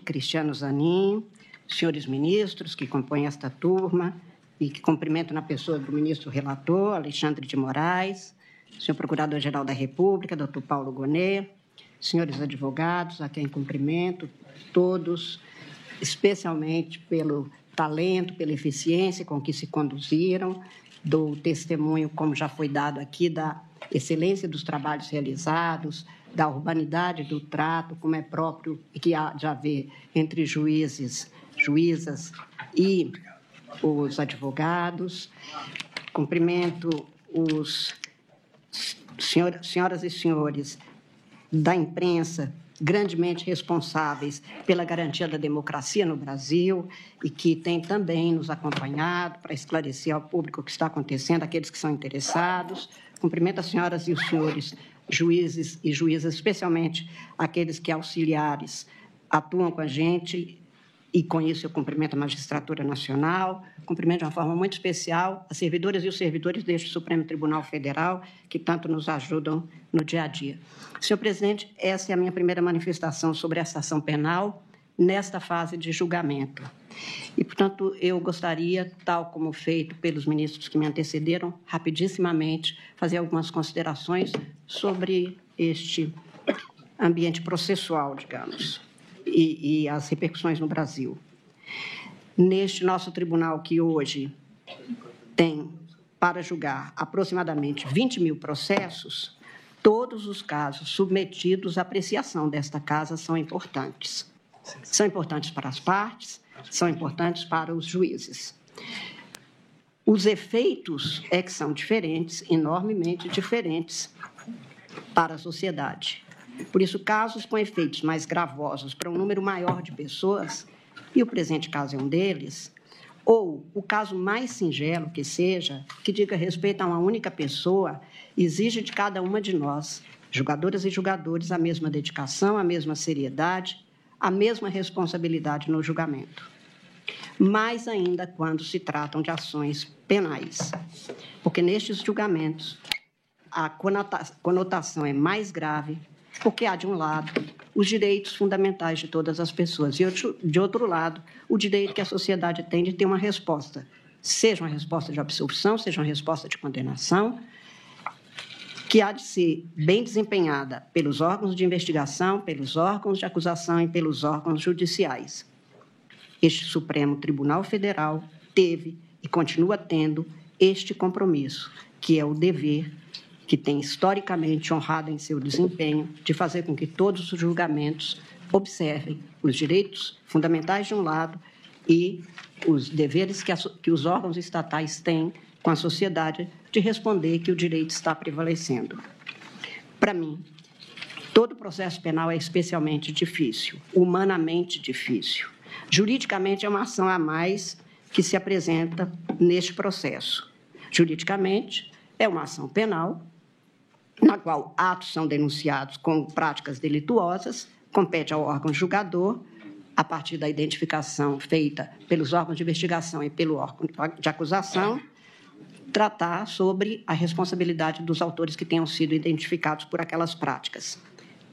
Cristiano Zanin, senhores ministros que compõem esta turma e que cumprimento na pessoa do ministro relator, Alexandre de Moraes, senhor Procurador-Geral da República, doutor Paulo Gonet, senhores advogados, a quem cumprimento, todos, especialmente pelo talento, pela eficiência com que se conduziram, do testemunho, como já foi dado aqui, da excelência dos trabalhos realizados, da urbanidade do trato, como é próprio e que há de haver entre juízes, juízas e os advogados. Cumprimento os senhoras e senhores da imprensa, grandemente responsáveis pela garantia da democracia no Brasil e que têm também nos acompanhado para esclarecer ao público o que está acontecendo, aqueles que são interessados. Cumprimento as senhoras e os senhores juízes e juízas, especialmente aqueles que auxiliares atuam com a gente, e com isso eu cumprimento a Magistratura Nacional, cumprimento de uma forma muito especial as servidoras e os servidores deste Supremo Tribunal Federal, que tanto nos ajudam no dia a dia. Senhor presidente, essa é a minha primeira manifestação sobre essa ação penal nesta fase de julgamento. E, portanto, eu gostaria, tal como feito pelos ministros que me antecederam, rapidissimamente, fazer algumas considerações sobre este ambiente processual, digamos, e as repercussões no Brasil. Neste nosso tribunal, que hoje tem para julgar aproximadamente 20 mil processos, todos os casos submetidos à apreciação desta casa são importantes. São importantes para as partes, são importantes para os juízes. Os efeitos é que são diferentes, enormemente diferentes para a sociedade. Por isso, casos com efeitos mais gravosos para um número maior de pessoas, e o presente caso é um deles, ou o caso mais singelo que seja, que diga respeito a uma única pessoa, exige de cada uma de nós, julgadoras e julgadores, a mesma dedicação, a mesma seriedade, a mesma responsabilidade no julgamento. Mais ainda quando se tratam de ações penais, porque nestes julgamentos a conotação é mais grave, porque há, de um lado, os direitos fundamentais de todas as pessoas e, de outro lado, o direito que a sociedade tem de ter uma resposta, seja uma resposta de absolvição, seja uma resposta de condenação, que há de ser bem desempenhada pelos órgãos de investigação, pelos órgãos de acusação e pelos órgãos judiciais. Este Supremo Tribunal Federal teve e continua tendo este compromisso, que é o dever que tem historicamente honrado em seu desempenho de fazer com que todos os julgamentos observem os direitos fundamentais de um lado e os deveres que os órgãos estatais têm com a sociedade de responder que o direito está prevalecendo. Para mim, todo processo penal é especialmente difícil, humanamente difícil. Juridicamente, é uma ação a mais que se apresenta neste processo. Juridicamente, é uma ação penal, na qual atos são denunciados como práticas delituosas, compete ao órgão julgador, a partir da identificação feita pelos órgãos de investigação e pelo órgão de acusação, tratar sobre a responsabilidade dos autores que tenham sido identificados por aquelas práticas,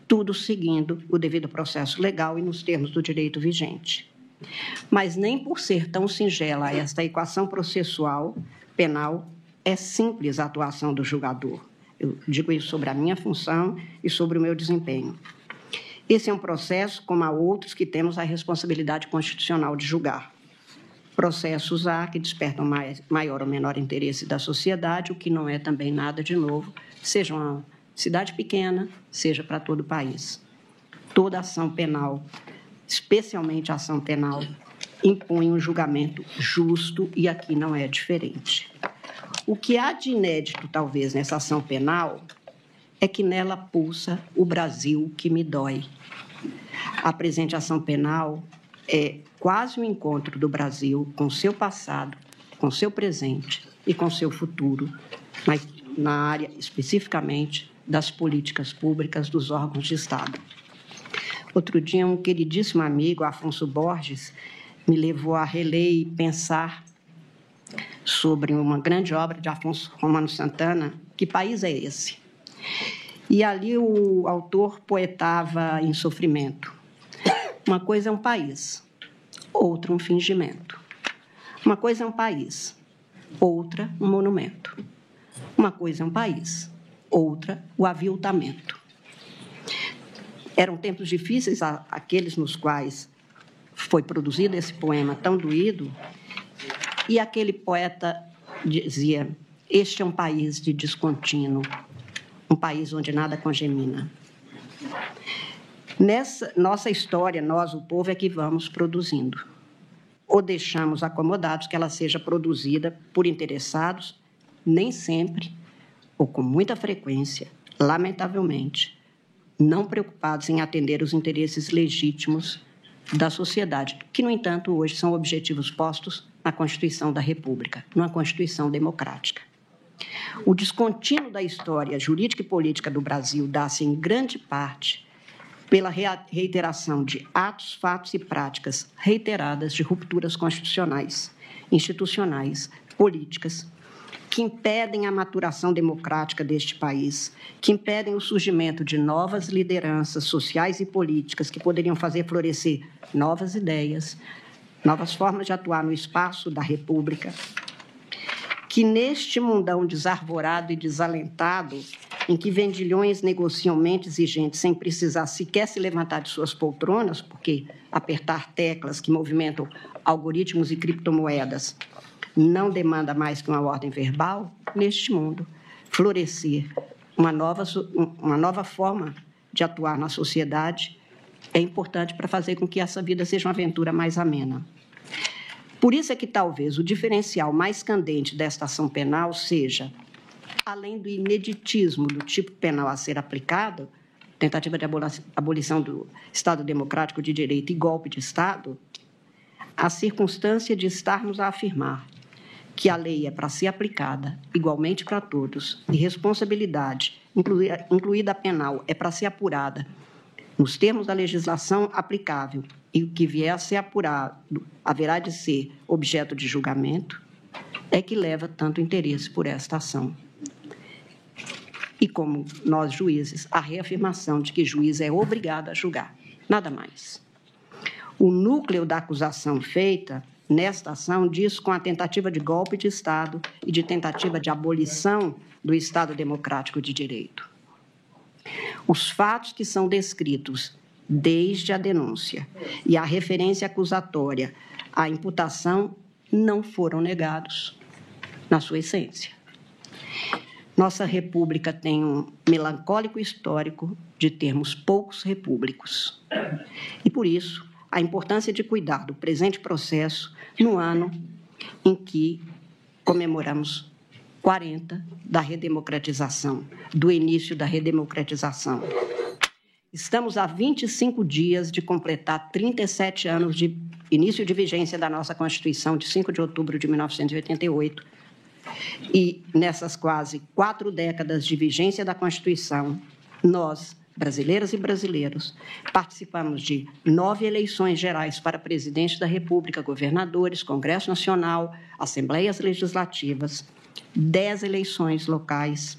tudo seguindo o devido processo legal e nos termos do direito vigente. Mas nem por ser tão singela esta equação processual penal é simples a atuação do julgador. Eu digo isso sobre a minha função e sobre o meu desempenho. Esse é um processo, como há outros, que temos a responsabilidade constitucional de julgar. Processos há que despertam maior ou menor interesse da sociedade, o que não é também nada de novo, seja uma cidade pequena, seja para todo o país. Toda ação penal, especialmente a ação penal, impõe um julgamento justo e aqui não é diferente. O que há de inédito, talvez, nessa ação penal é que nela pulsa o Brasil que me dói. A presente ação penal é quase um encontro do Brasil com seu passado, com seu presente e com seu futuro, mas na área especificamente das políticas públicas dos órgãos de Estado. Outro dia, um queridíssimo amigo, Afonso Borges, me levou a reler e pensar sobre uma grande obra de Afonso Romano Santana, Que País é Esse? E ali o autor poetava em sofrimento. Uma coisa é um país, outra um fingimento. Uma coisa é um país, outra um monumento. Uma coisa é um país, outra o aviltamento. Eram tempos difíceis aqueles nos quais foi produzido esse poema tão doído, e aquele poeta dizia: este é um país de descontínuo, um país onde nada congemina. Nessa nossa história, nós, o povo, é que vamos produzindo, ou deixamos acomodados que ela seja produzida por interessados, nem sempre, ou com muita frequência, lamentavelmente, não preocupados em atender os interesses legítimos da sociedade, que, no entanto, hoje são objetivos postos na Constituição da República, numa Constituição democrática. O descontínuo da história jurídica e política do Brasil dá-se, em grande parte, pela reiteração de atos, fatos e práticas reiteradas de rupturas constitucionais, institucionais, políticas, que impedem a maturação democrática deste país, que impedem o surgimento de novas lideranças sociais e políticas que poderiam fazer florescer novas ideias, novas formas de atuar no espaço da República, que neste mundão desarvorado e desalentado, em que vendilhões negociam mentes e gente sem precisar sequer se levantar de suas poltronas, porque apertar teclas que movimentam algoritmos e criptomoedas não demanda mais que uma ordem verbal, neste mundo, florescer uma nova forma de atuar na sociedade é importante para fazer com que essa vida seja uma aventura mais amena. Por isso é que talvez o diferencial mais candente desta ação penal seja, além do ineditismo do tipo penal a ser aplicado, tentativa de abolição do Estado Democrático de Direito e golpe de Estado, a circunstância de estarmos a afirmar que a lei é para ser aplicada igualmente para todos e responsabilidade, incluída a penal, é para ser apurada nos termos da legislação aplicável e o que vier a ser apurado haverá de ser objeto de julgamento, é que leva tanto interesse por esta ação. E como nós, juízes, a reafirmação de que juiz é obrigado a julgar, nada mais. O núcleo da acusação feita nesta ação diz com a tentativa de golpe de Estado e de tentativa de abolição do Estado Democrático de Direito. Os fatos que são descritos desde a denúncia e a referência acusatória à imputação não foram negados na sua essência. Nossa República tem um melancólico histórico de termos poucos repúblicos. E, por isso, a importância de cuidar do presente processo no ano em que comemoramos 40 da redemocratização, do início da redemocratização. Estamos a 25 dias de completar 37 anos de início de vigência da nossa Constituição, de 5 de outubro de 1988, e nessas quase 4 décadas de vigência da Constituição, nós, brasileiras e brasileiros, participamos de 9 eleições gerais para presidente da República, governadores, Congresso Nacional, assembleias legislativas, 10 eleições locais,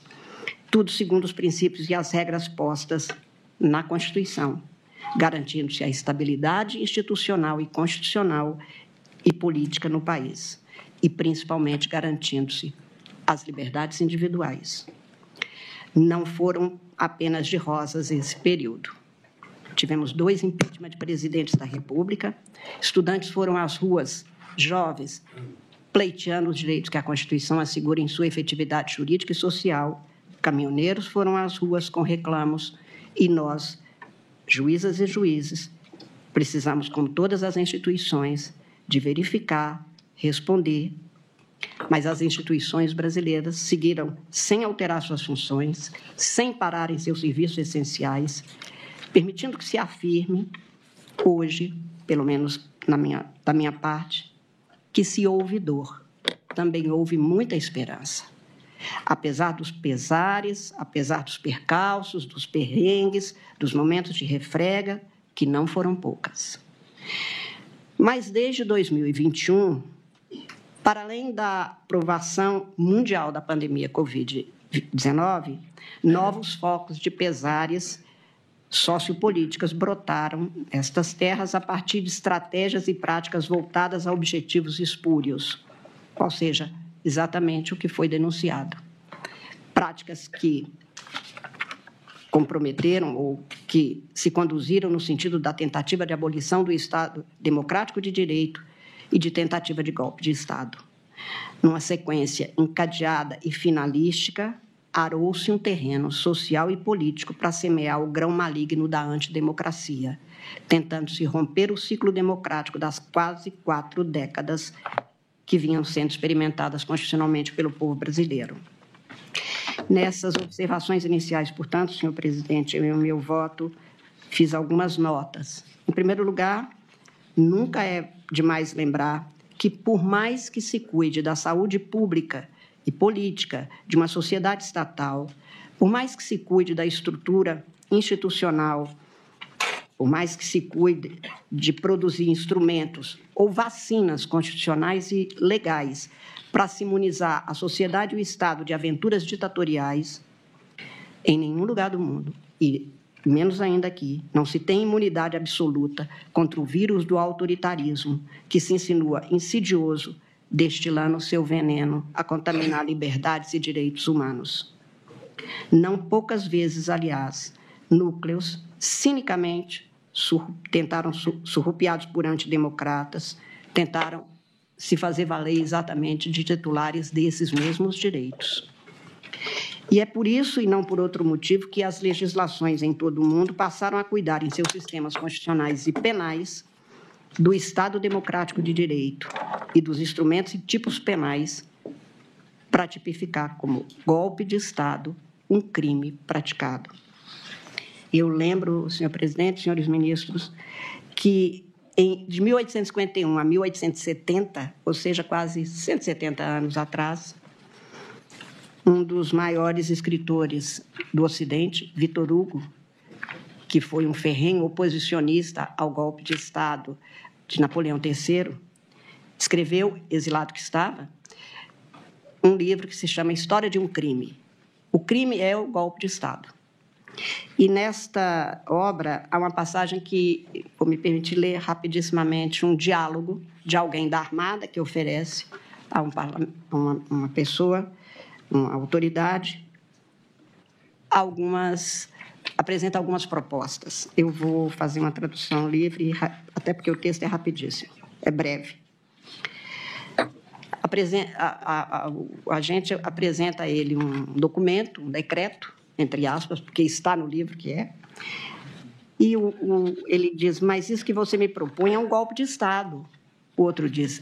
tudo segundo os princípios e as regras postas na Constituição, garantindo-se a estabilidade institucional e constitucional e política no país, e principalmente garantindo-se as liberdades individuais. Não foram apenas de rosas esse período. Tivemos 2 impeachment de presidentes da República, estudantes foram às ruas, jovens, pleiteando os direitos que a Constituição assegura em sua efetividade jurídica e social, caminhoneiros foram às ruas com reclamos, e nós, juízas e juízes, precisamos, como todas as instituições, de verificar, responder, mas as instituições brasileiras seguiram sem alterar suas funções, sem parar em seus serviços essenciais, permitindo que se afirme, hoje, pelo menos da minha parte, que se houve dor, também houve muita esperança. Apesar dos pesares, apesar dos percalços, dos perrengues, dos momentos de refrega, que não foram poucas. Mas desde 2021, para além da aprovação mundial da pandemia Covid-19, novos focos de pesares sociopolíticas brotaram estas terras a partir de estratégias e práticas voltadas a objetivos espúrios, ou seja, exatamente o que foi denunciado. Práticas que comprometeram ou que se conduziram no sentido da tentativa de abolição do Estado democrático de direito e de tentativa de golpe de Estado. Numa sequência encadeada e finalística, arou-se um terreno social e político para semear o grão maligno da antidemocracia, tentando-se romper o ciclo democrático das quase 4 décadas que vinham sendo experimentadas constitucionalmente pelo povo brasileiro. Nessas observações iniciais, portanto, senhor presidente, eu, em meu voto, fiz algumas notas. Em primeiro lugar, nunca é demais lembrar que, por mais que se cuide da saúde pública e política de uma sociedade estatal, por mais que se cuide da estrutura institucional, por mais que se cuide de produzir instrumentos ou vacinas constitucionais e legais para se imunizar a sociedade e o Estado de aventuras ditatoriais, em nenhum lugar do mundo, e menos ainda aqui, não se tem imunidade absoluta contra o vírus do autoritarismo, que se insinua insidioso, destilando seu veneno a contaminar liberdades e direitos humanos. Não poucas vezes, aliás, núcleos cinicamente tentaram, surrupiados por antidemocratas, tentaram se fazer valer exatamente de titulares desses mesmos direitos. E é por isso, e não por outro motivo, que as legislações em todo o mundo passaram a cuidar, em seus sistemas constitucionais e penais, do Estado democrático de direito e dos instrumentos e tipos penais para tipificar como golpe de Estado um crime praticado. Eu lembro, senhor presidente, senhores ministros, que de 1851 a 1870, ou seja, quase 170 anos atrás, um dos maiores escritores do Ocidente, Victor Hugo, que foi um ferrenho oposicionista ao golpe de Estado de Napoleão III, escreveu, exilado que estava, um livro que se chama História de um Crime. O crime é o golpe de Estado. E nesta obra há uma passagem que, vou me permitir ler rapidissimamente, um diálogo de alguém da Armada que oferece a uma pessoa, uma autoridade, apresenta algumas propostas. Eu vou fazer uma tradução livre, até porque o texto é rapidíssimo, é breve. A gente apresenta a ele um documento, um decreto, entre aspas, porque está no livro que é, e ele diz, mas isso que você me propõe é um golpe de Estado. O outro diz,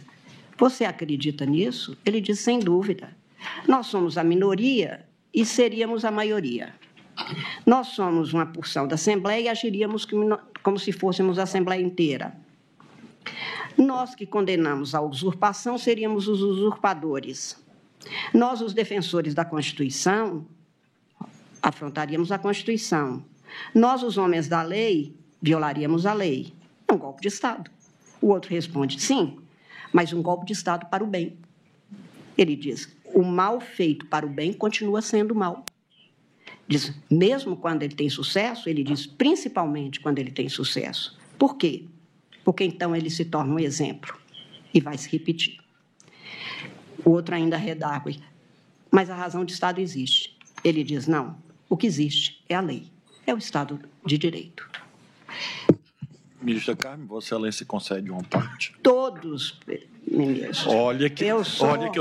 você acredita nisso? Ele diz, sem dúvida. Nós somos a minoria e seríamos a maioria. Nós somos uma porção da Assembleia e agiríamos como se fôssemos a Assembleia inteira. Nós que condenamos a usurpação seríamos os usurpadores. Nós, os defensores da Constituição, afrontaríamos a Constituição. Nós, os homens da lei, violaríamos a lei. É um golpe de Estado. O outro responde, sim, mas um golpe de Estado para o bem. Ele diz, o mal feito para o bem continua sendo mal. Diz, mesmo quando ele tem sucesso, ele diz, principalmente quando ele tem sucesso. Por quê? Porque então ele se torna um exemplo e vai se repetir. O outro ainda redargue, mas a razão de Estado existe. Ele diz, não, o que existe é a lei, é o Estado de Direito. Ministra Carmen, Vossa Excelência concede uma parte? Todos, ministro. Olha que eu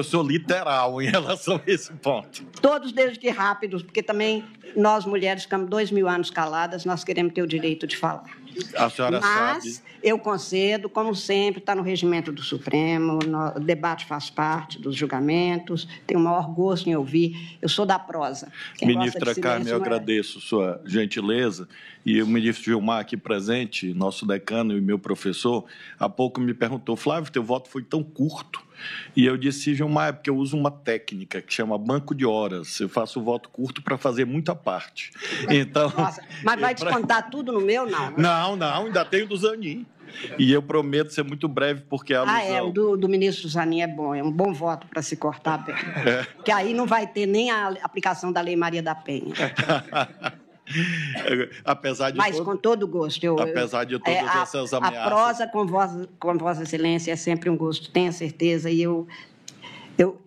sou literal em relação a esse ponto. Todos, desde que rápidos, porque também nós, mulheres, ficamos 2000 anos caladas, nós queremos ter o direito de falar. A senhora sabe. Mas eu concedo, como sempre, está no regimento do Supremo, o debate faz parte dos julgamentos, tenho o maior gosto em ouvir. Eu sou da prosa. Ministra Carmen, eu agradeço sua gentileza. E o ministro Gilmar, aqui presente, nosso decano e meu professor, há pouco me perguntou, Flávio, teu voto foi tão curto. E eu disse, Gilmar, é porque eu uso uma técnica que chama banco de horas. Eu faço o voto curto para fazer muita parte. Então, nossa, mas vai descontar tudo no meu, não? Não, ainda tenho do Zanin. E eu prometo ser muito breve, porque a alusão... o do ministro Zanin é um bom voto para se cortar, porque aí não vai ter nem a aplicação da Lei Maria da Penha. Apesar de Mas com todo gosto. Apesar de todas essas ameaças. A prosa com Vossa Excelência é sempre um gosto, tenha certeza. E eu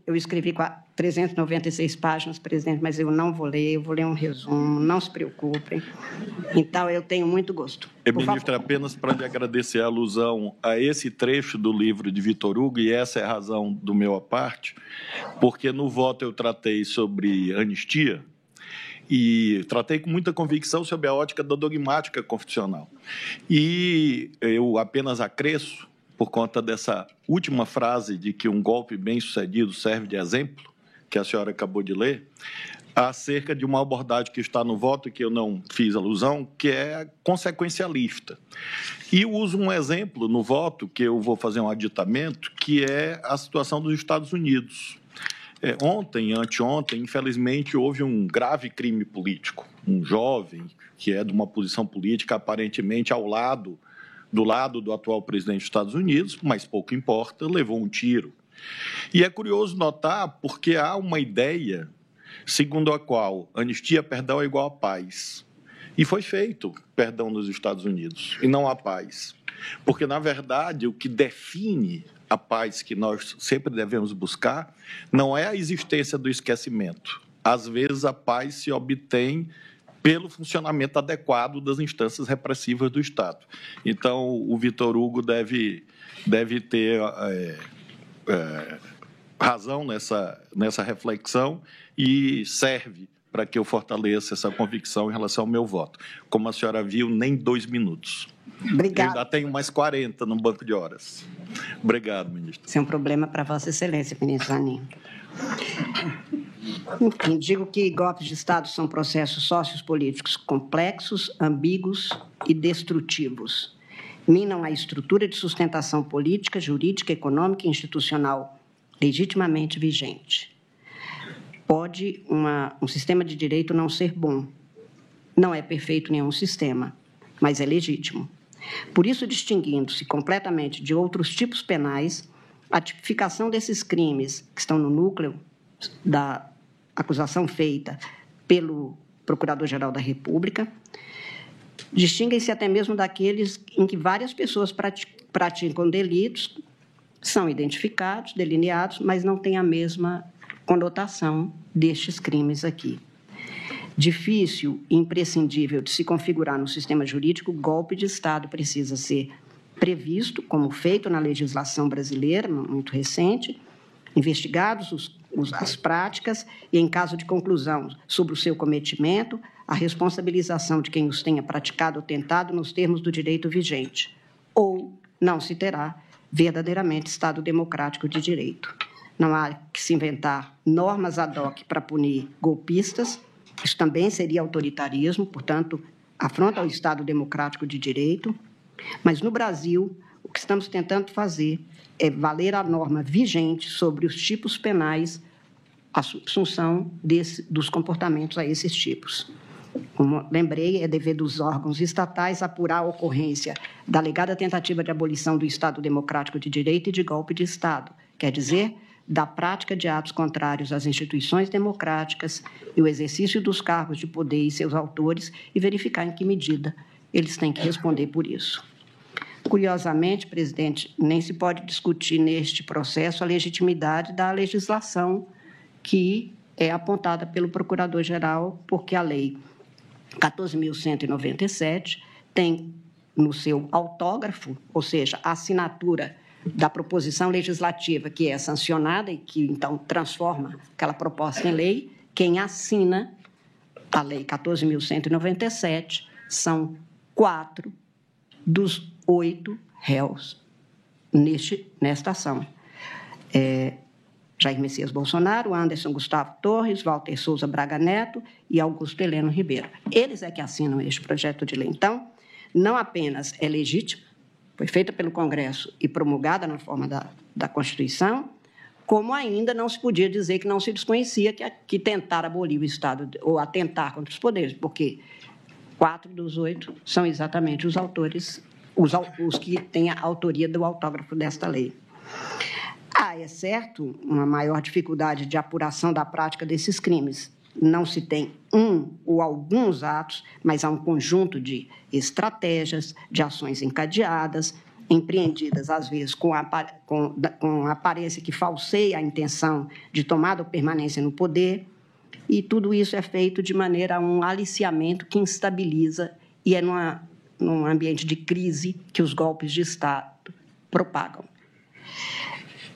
escrevi 396 páginas, presidente, mas eu não vou ler, eu vou ler um resumo, não se preocupem. Então, eu tenho muito gosto. Ministra, apenas para lhe agradecer a alusão a esse trecho do livro de Vitor Hugo, e essa é a razão do meu à parte, porque no voto eu tratei sobre anistia e tratei com muita convicção sobre a ótica da dogmática constitucional. E eu apenas acresço, por conta dessa última frase de que um golpe bem-sucedido serve de exemplo, que a senhora acabou de ler, acerca de uma abordagem que está no voto e que eu não fiz alusão, que é consequencialista. E eu uso um exemplo no voto, que eu vou fazer um aditamento, que é a situação dos Estados Unidos. Ontem, anteontem, infelizmente, houve um grave crime político. Um jovem que é de uma posição política aparentemente do lado do atual presidente dos Estados Unidos, mas pouco importa, levou um tiro. E é curioso notar porque há uma ideia segundo a qual anistia, perdão, é igual a paz. E foi feito perdão nos Estados Unidos, e não a paz. Porque, na verdade, o que define a paz que nós sempre devemos buscar não é a existência do esquecimento. Às vezes, a paz se obtém pelo funcionamento adequado das instâncias repressivas do Estado. Então, o Vitor Hugo deve ter razão nessa reflexão e serve para que eu fortaleça essa convicção em relação ao meu voto. Como a senhora viu, nem 2 minutos. Obrigada. Eu ainda tenho mais 40 no banco de horas. Obrigado, ministro. Isso é um problema para Vossa Excelência, ministro Zanin. Enfim, digo que golpes de Estado são processos sociopolíticos complexos, ambíguos e destrutivos. Minam a estrutura de sustentação política, jurídica, econômica e institucional legitimamente vigente. Pode um sistema de direito não ser bom. Não é perfeito nenhum sistema, mas é legítimo. Por isso, distinguindo-se completamente de outros tipos penais, a tipificação desses crimes que estão no núcleo da acusação feita pelo Procurador-Geral da República, distinguem-se até mesmo daqueles em que várias pessoas praticam delitos, são identificados, delineados, mas não têm a mesma conotação destes crimes aqui. Difícil e imprescindível de se configurar no sistema jurídico, o golpe de Estado precisa ser previsto, como feito na legislação brasileira, muito recente, investigados as práticas e, em caso de conclusão sobre o seu cometimento, a responsabilização de quem os tenha praticado ou tentado nos termos do direito vigente, ou não se terá verdadeiramente Estado democrático de direito. Não há que se inventar normas ad hoc para punir golpistas, isso também seria autoritarismo, portanto, afronta ao Estado democrático de direito, mas no Brasil, o que estamos tentando fazer é valer a norma vigente sobre os tipos penais, a subsunção dos comportamentos a esses tipos. Como lembrei, é dever dos órgãos estatais apurar a ocorrência da alegada tentativa de abolição do Estado democrático de direito e de golpe de Estado, quer dizer, da prática de atos contrários às instituições democráticas e o exercício dos cargos de poder e seus autores e verificar em que medida eles têm que responder por isso. Curiosamente, presidente, nem se pode discutir neste processo a legitimidade da legislação que é apontada pelo Procurador-Geral, porque a Lei 14.197 tem no seu autógrafo, ou seja, a assinatura da proposição legislativa que é sancionada e que, então, transforma aquela proposta em lei, quem assina a Lei 14.197 são 4 dos 8 réus nesta ação. Jair Messias Bolsonaro, Anderson Gustavo Torres, Walter Souza Braga Neto e Augusto Heleno Ribeiro. Eles é que assinam este projeto de lei. Então, não apenas é legítimo, foi feita pelo Congresso e promulgada na forma da Constituição, como ainda não se podia dizer que não se desconhecia que tentar abolir o Estado ou atentar contra os poderes, porque 4 dos 8 são exatamente os autores, os que têm a autoria do autógrafo desta lei. É certo, uma maior dificuldade de apuração da prática desses crimes não se tem um ou alguns atos, mas há um conjunto de estratégias, de ações encadeadas, empreendidas, às vezes, com aparência que falseia a intenção de tomada ou permanência no poder, e tudo isso é feito de maneira a um aliciamento que instabiliza e é num ambiente de crise que os golpes de Estado propagam.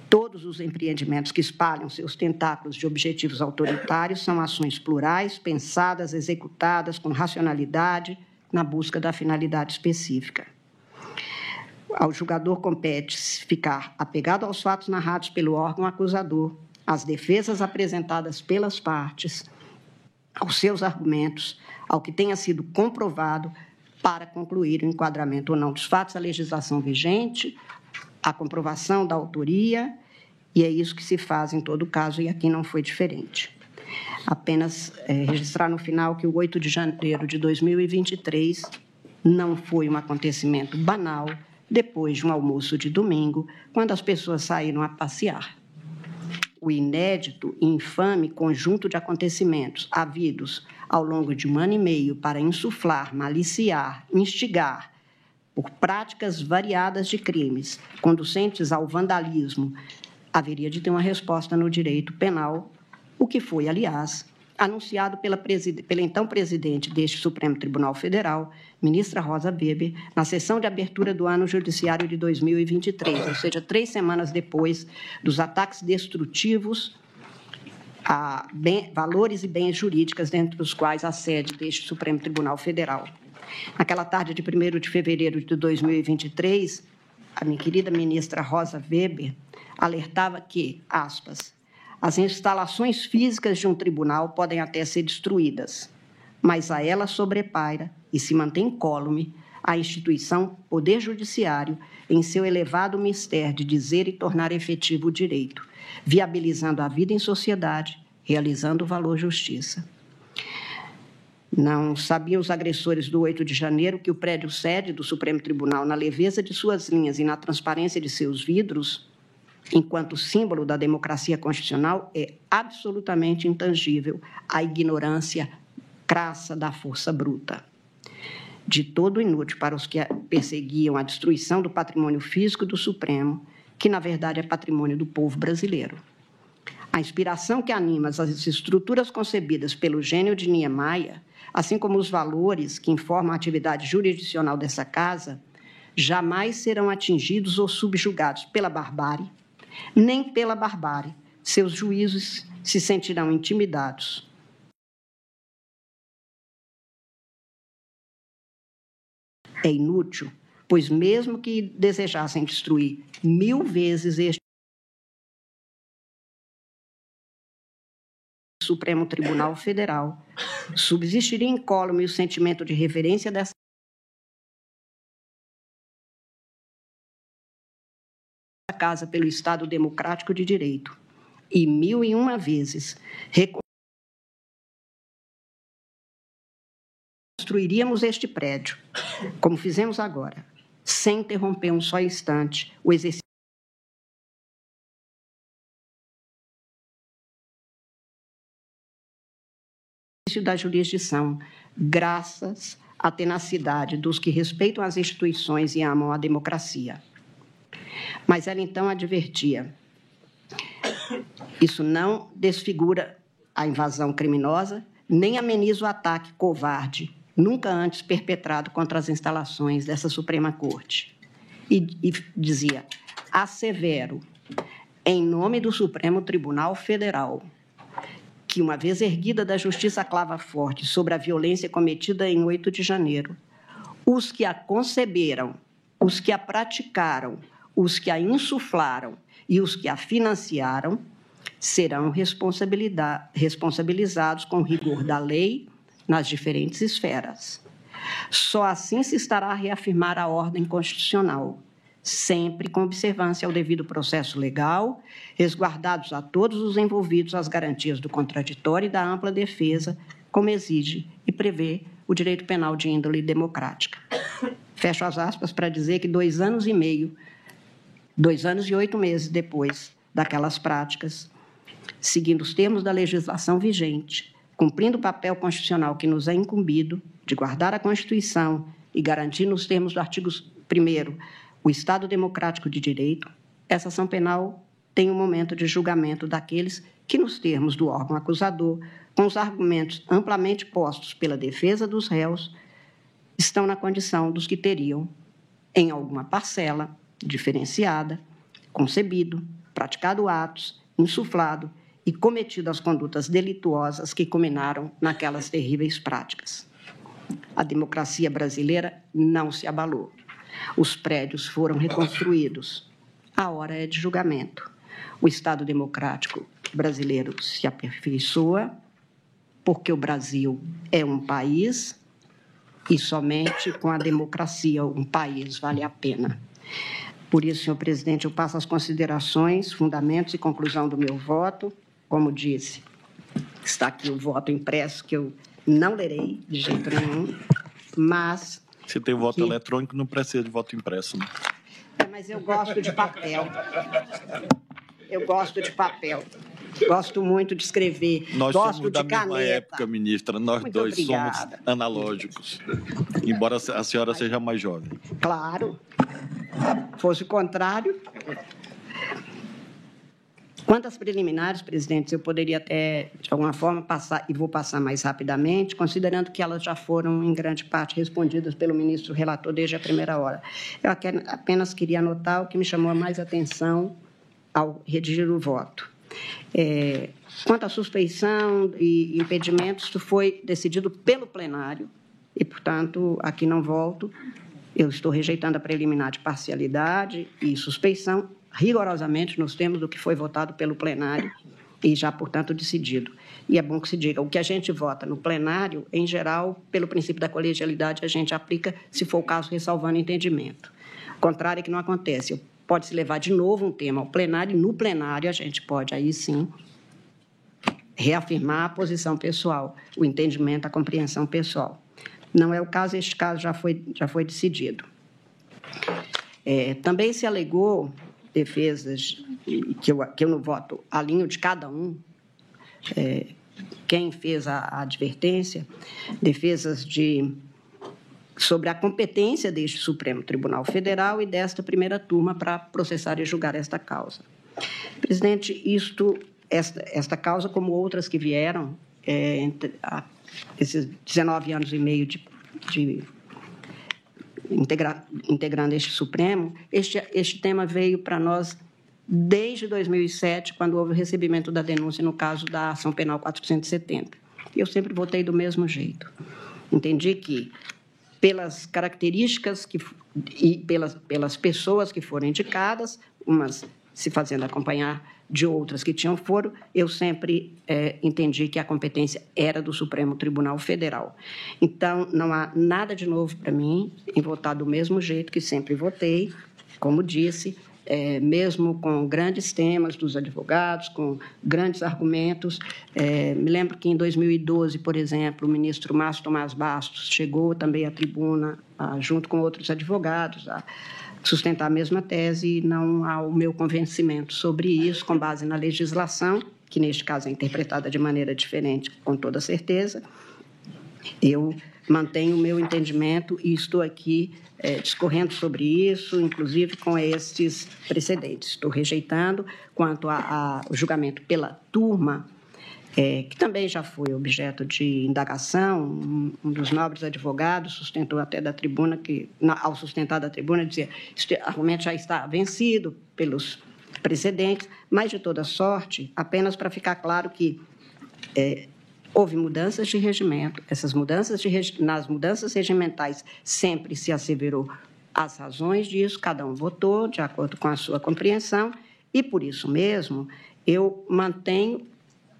Todos os empreendimentos que espalham seus tentáculos de objetivos autoritários são ações plurais, pensadas, executadas com racionalidade, na busca da finalidade específica. Ao julgador compete ficar apegado aos fatos narrados pelo órgão acusador, às defesas apresentadas pelas partes, aos seus argumentos, ao que tenha sido comprovado para concluir o enquadramento ou não dos fatos, a legislação vigente, a comprovação da autoria, e é isso que se faz em todo caso, e aqui não foi diferente. Apenas registrar no final que o 8 de janeiro de 2023 não foi um acontecimento banal, depois de um almoço de domingo, quando as pessoas saíram a passear. O inédito e infame conjunto de acontecimentos havidos ao longo de 1 ano e meio para insuflar, maliciar, instigar, por práticas variadas de crimes, conducentes ao vandalismo, haveria de ter uma resposta no direito penal, o que foi, aliás, anunciado pela então presidente deste Supremo Tribunal Federal, ministra Rosa Weber, na sessão de abertura do ano judiciário de 2023, ou seja, 3 semanas depois dos ataques destrutivos a valores e bens jurídicos, dentre os quais a sede deste Supremo Tribunal Federal. Naquela tarde de 1º de fevereiro de 2023, a minha querida ministra Rosa Weber alertava que, aspas, as instalações físicas de um tribunal podem até ser destruídas, mas a ela sobrepaira e se mantém incólume a instituição Poder Judiciário em seu elevado mistério de dizer e tornar efetivo o direito, viabilizando a vida em sociedade, realizando o valor justiça. Não sabiam os agressores do 8 de janeiro que o prédio sede do Supremo Tribunal, na leveza de suas linhas e na transparência de seus vidros, enquanto símbolo da democracia constitucional, é absolutamente intangível à ignorância crassa da força bruta. De todo inútil para os que perseguiam a destruição do patrimônio físico do Supremo, que, na verdade, é patrimônio do povo brasileiro. A inspiração que anima as estruturas concebidas pelo gênio de Niemeyer, assim como os valores que informam a atividade jurisdicional dessa casa, jamais serão atingidos ou subjugados pela barbárie, nem pela barbárie. Seus juízos se sentirão intimidados. É inútil, pois mesmo que desejassem destruir 1000 vezes este Supremo Tribunal Federal, subsistiria incólume o sentimento de reverência dessa casa pelo Estado democrático de direito, e 1001 vezes reconstruiríamos este prédio, como fizemos agora, sem interromper um só instante o exercício da jurisdição, graças à tenacidade dos que respeitam as instituições e amam a democracia. Mas ela, então, advertia: isso não desfigura a invasão criminosa, nem ameniza o ataque covarde, nunca antes perpetrado contra as instalações dessa Suprema Corte. E dizia: assevero, em nome do Supremo Tribunal Federal, que, uma vez erguida da justiça clava forte sobre a violência cometida em 8 de janeiro, os que a conceberam, os que a praticaram, os que a insuflaram e os que a financiaram serão responsabilizados com rigor da lei nas diferentes esferas. Só assim se estará a reafirmar a ordem constitucional, sempre com observância ao devido processo legal, resguardados a todos os envolvidos as garantias do contraditório e da ampla defesa, como exige e prevê o direito penal de índole democrática. Fecho as aspas para dizer que 2 anos e meio, 2 anos e 8 meses depois daquelas práticas, seguindo os termos da legislação vigente, cumprindo o papel constitucional que nos é incumbido de guardar a Constituição e garantir, nos termos do artigo 1º, o Estado democrático de direito, essa ação penal tem um momento de julgamento daqueles que, nos termos do órgão acusador, com os argumentos amplamente postos pela defesa dos réus, estão na condição dos que teriam, em alguma parcela diferenciada, concebido, praticado atos, insuflado e cometido as condutas delituosas que culminaram naquelas terríveis práticas. A democracia brasileira não se abalou. Os prédios foram reconstruídos. A hora é de julgamento. O Estado democrático brasileiro se aperfeiçoa, porque o Brasil é um país e somente com a democracia um país vale a pena. Por isso, senhor presidente, eu passo as considerações, fundamentos e conclusão do meu voto. Como disse, está aqui o voto impresso, que eu não lerei de jeito nenhum, mas... Se tem voto eletrônico, não precisa de voto impresso, né? Mas eu gosto de papel. Eu gosto de papel. Gosto muito de escrever. Nós gosto somos da de mesma caneta. época, ministra. Nós muito dois obrigada. somos analógicos. Embora a senhora seja mais jovem. Claro. Fosse o contrário. Quanto às preliminares, presidente, eu poderia até, de alguma forma, passar, e vou passar mais rapidamente, considerando que elas já foram, em grande parte, respondidas pelo ministro relator desde a primeira hora. Eu apenas queria anotar o que me chamou mais atenção ao redigir o voto. Quanto à suspeição e impedimentos, isso foi decidido pelo plenário e, portanto, aqui não volto. Eu estou rejeitando a preliminar de parcialidade e suspeição, rigorosamente nos termos do que foi votado pelo plenário e já, portanto, decidido. E é bom que se diga, o que a gente vota no plenário, em geral, pelo princípio da colegialidade, a gente aplica, se for o caso, ressalvando entendimento. O contrário é que não acontece. Pode-se levar de novo um tema ao plenário, e no plenário a gente pode, aí sim, reafirmar a posição pessoal, o entendimento, a compreensão pessoal. Não é o caso, este caso já foi decidido. Também se alegou defesas, que eu no voto alinho de cada um, quem fez a advertência, defesas sobre a competência deste Supremo Tribunal Federal e desta primeira turma para processar e julgar esta causa. Presidente, esta causa, como outras que vieram, esses 19 anos e meio integrando este Supremo, este tema veio para nós desde 2007, quando houve o recebimento da denúncia no caso da ação penal 470. Eu sempre votei do mesmo jeito. Entendi que, pelas características e pelas pessoas que foram indicadas, umas se fazendo acompanhar de outras que tinham foro, eu sempre entendi que a competência era do Supremo Tribunal Federal. Então, não há nada de novo para mim em votar do mesmo jeito que sempre votei, como disse, mesmo com grandes temas dos advogados, com grandes argumentos. Me lembro que, em 2012, por exemplo, o ministro Márcio Tomás Bastos chegou também à tribuna, junto com outros advogados, a sustentar a mesma tese, e não há o meu convencimento sobre isso, com base na legislação, que, neste caso, é interpretada de maneira diferente, com toda certeza. Eu mantenho o meu entendimento e estou aqui discorrendo sobre isso, inclusive com estes precedentes. Estou rejeitando quanto ao julgamento pela turma, que também já foi objeto de indagação. Um dos nobres advogados sustentou até da tribuna, ao sustentar da tribuna, dizia que este argumento já está vencido pelos precedentes, mas, de toda sorte, apenas para ficar claro que houve mudanças de regimento. Nas mudanças regimentais sempre se asseverou as razões disso, cada um votou de acordo com a sua compreensão, e, por isso mesmo, eu mantenho